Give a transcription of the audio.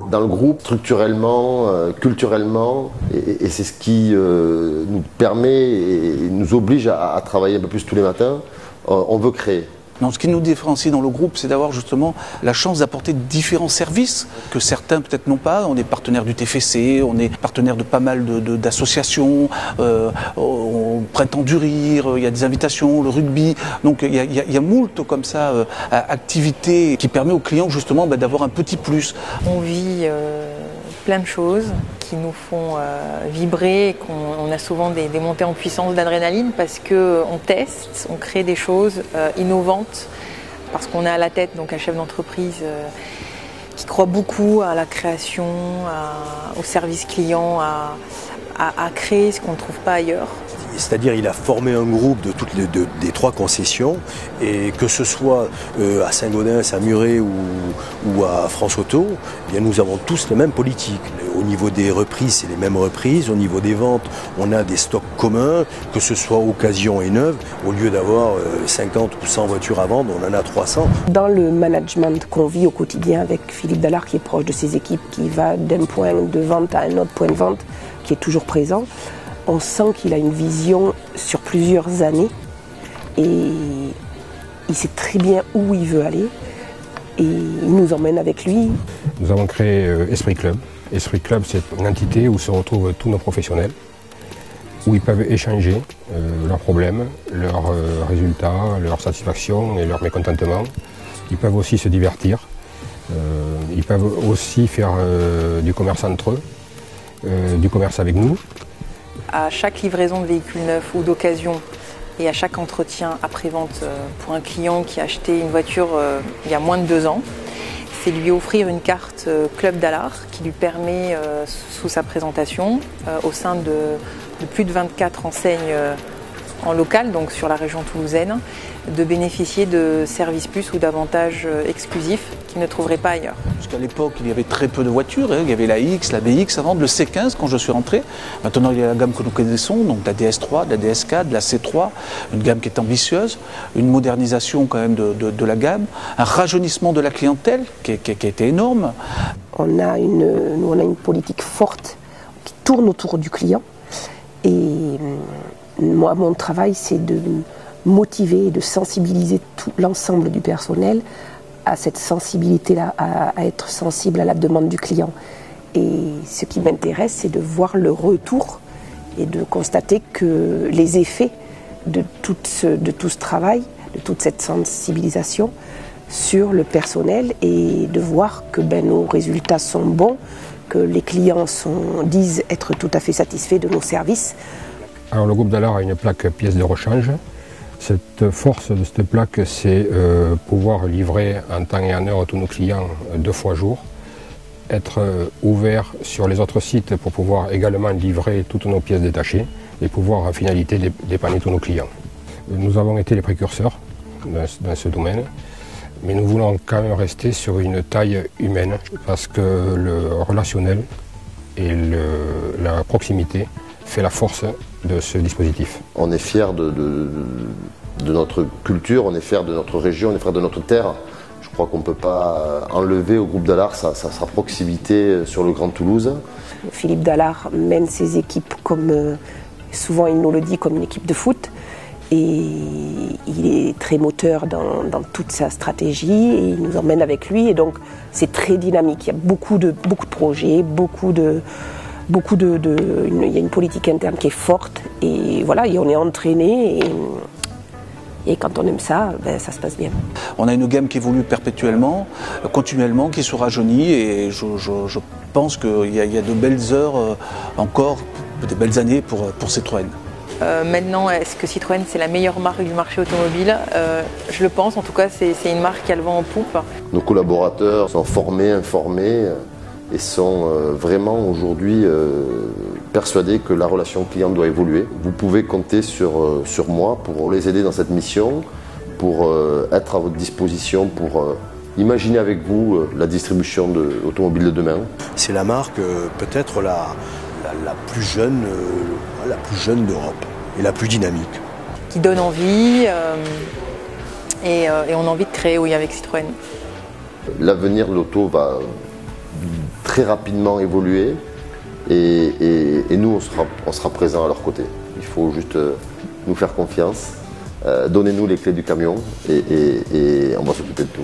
dans le groupe, structurellement, culturellement, et c'est ce qui nous permet et nous oblige à travailler un peu plus tous les matins. On veut créer. Non, ce qui nous différencie dans le groupe, c'est d'avoir justement la chance d'apporter différents services que certains peut-être n'ont pas. On est partenaire du TFC, on est partenaire de pas mal d'associations, au Printemps du Rire, il y a des invitations, le rugby. Donc il y a moult comme ça activités qui permet aux clients justement d'avoir un petit plus. On vit plein de choses qui nous font vibrer et qu'on a souvent des montées en puissance d'adrénaline parce qu'on teste, on crée des choses innovantes parce qu'on a à la tête donc un chef d'entreprise qui croit beaucoup à la création, au service client, à créer ce qu'on ne trouve pas ailleurs. C'est-à-dire il a formé un groupe de toutes des 3 concessions et que ce soit à Saint-Gaudens, à Muret ou à France Auto, eh bien nous avons tous les mêmes politiques. Au niveau des reprises, c'est les mêmes reprises. Au niveau des ventes, on a des stocks communs, que ce soit occasion et neuve. Au lieu d'avoir 50 ou 100 voitures à vendre, on en a 300. Dans le management qu'on vit au quotidien avec Philippe Dallard, qui est proche de ses équipes, qui va d'un point de vente à un autre point de vente, qui est toujours présent, on sent qu'il a une vision sur plusieurs années et il sait très bien où il veut aller et il nous emmène avec lui. Nous avons créé Esprit Club. Esprit Club, c'est une entité où se retrouvent tous nos professionnels, où ils peuvent échanger leurs problèmes, leurs résultats, leurs satisfactions et leurs mécontentements. Ils peuvent aussi se divertir. Ils peuvent aussi faire du commerce entre eux, du commerce avec nous. À chaque livraison de véhicules neufs ou d'occasion et à chaque entretien après-vente pour un client qui a acheté une voiture il y a moins de 2 ans, c'est lui offrir une carte Club Dallard qui lui permet, sous sa présentation, au sein de plus de 24 enseignes en local, donc sur la région toulousaine, de bénéficier de services plus ou d'avantages exclusifs qu'il ne trouverait pas ailleurs. Parce qu'à l'époque, il y avait très peu de voitures. Il y avait la X, la BX à vendre, le C15 quand je suis rentré. Maintenant, il y a la gamme que nous connaissons, donc la DS3, de la DS4, de la C3, une gamme qui est ambitieuse, une modernisation quand même de la gamme, un rajeunissement de la clientèle qui a été énorme. On a une politique forte qui tourne autour du client et moi, mon travail, c'est de motiver et de sensibiliser tout l'ensemble du personnel à cette sensibilité-là, à être sensible à la demande du client. Et ce qui m'intéresse, c'est de voir le retour et de constater que les effets de tout ce travail, de toute cette sensibilisation sur le personnel et de voir que nos résultats sont bons, que les clients disent être tout à fait satisfaits de nos services. Alors le groupe Dallard a une plaque pièce de rechange. Cette force de cette plaque, c'est pouvoir livrer en temps et en heure à tous nos clients 2 fois jour, être ouvert sur les autres sites pour pouvoir également livrer toutes nos pièces détachées et pouvoir en finalité dépanner tous nos clients. Nous avons été les précurseurs dans ce domaine, mais nous voulons quand même rester sur une taille humaine parce que le relationnel et la proximité fait la force de ce dispositif. On est fiers de notre culture, on est fiers de notre région, on est fiers de notre terre. Je crois qu'on ne peut pas enlever au groupe Dallard sa proximité sur le Grand Toulouse. Philippe Dallard mène ses équipes comme, souvent il nous le dit, comme une équipe de foot. Et il est très moteur dans toute sa stratégie et il nous emmène avec lui. Et donc c'est très dynamique, il y a beaucoup de projets, il y a une politique interne qui est forte et voilà, et on est entraîné et quand on aime ça, ça se passe bien. On a une gamme qui évolue perpétuellement, continuellement, qui se rajeunit et je pense qu'il y a de belles heures encore, des belles années pour Citroën. Maintenant, est-ce que Citroën c'est la meilleure marque du marché automobile ? Je le pense, en tout cas c'est une marque qui a le vent en poupe. Nos collaborateurs sont formés, informés et sont vraiment aujourd'hui persuadés que la relation client doit évoluer. Vous pouvez compter sur moi pour les aider dans cette mission, pour être à votre disposition, pour imaginer avec vous la distribution d'automobiles de demain. C'est la marque peut-être la plus jeune d'Europe et la plus dynamique. Qui donne envie et on a envie de créer avec Citroën. L'avenir de l'auto va très rapidement évoluer et nous, on sera présents à leur côté. Il faut juste nous faire confiance, donnez-nous les clés du camion et on va s'occuper de tout.